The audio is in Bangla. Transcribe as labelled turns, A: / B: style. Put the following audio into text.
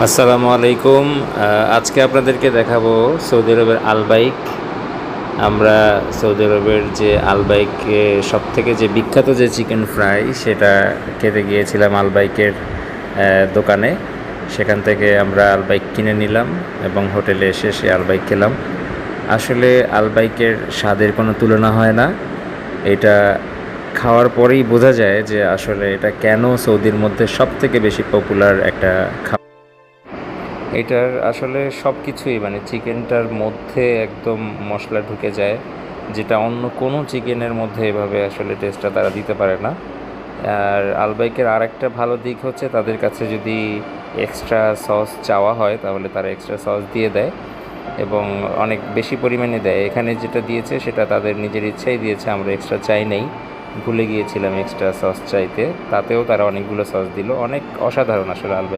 A: আসসালামু আলাইকুম। আজকে আপনাদেরকে দেখাবো সৌদি আরবের আলবাইক। আমরা সৌদি আরবের যে আলবাইকে সবথেকে যে বিখ্যাত যে চিকেন ফ্রাই সেটা খেতে গিয়েছিলাম আলবাইকের দোকানে। সেখান থেকে আমরা আলবাইক কিনে নিলাম এবং হোটেলে এসে সে আলবাইক খেলাম। আসলে আলবাইকের স্বাদের কোনো তুলনা হয় না। এটা খাওয়ার পরেই বোঝা যায় যে আসলে এটা কেন সৌদির মধ্যে সবথেকে বেশি পপুলার একটা এটার আসলে সব কিছুই মানে চিকেনটার মধ্যে একদম মশলা ঢুকে যায়, যেটা অন্য কোনো চিকেনের মধ্যে এভাবে আসলে টেস্টটা তারা দিতে পারে না। আর আলবাইকের আরেকটা ভালো দিক হচ্ছে তাদের কাছে যদি এক্সট্রা সস চাওয়া হয় তাহলে তারা এক্সট্রা সস দিয়ে দেয় এবং অনেক বেশি পরিমাণে দেয়। এখানে যেটা দিয়েছে সেটা তাদের নিজের ইচ্ছাই দিয়েছে, আমরা এক্সট্রা চাই নাই, ভুলে গিয়েছিলাম এক্সট্রা সস চাইতে, তাতেও তারা অনেকগুলো সস দিল। অনেক অসাধারণ আসলে আলবাইক।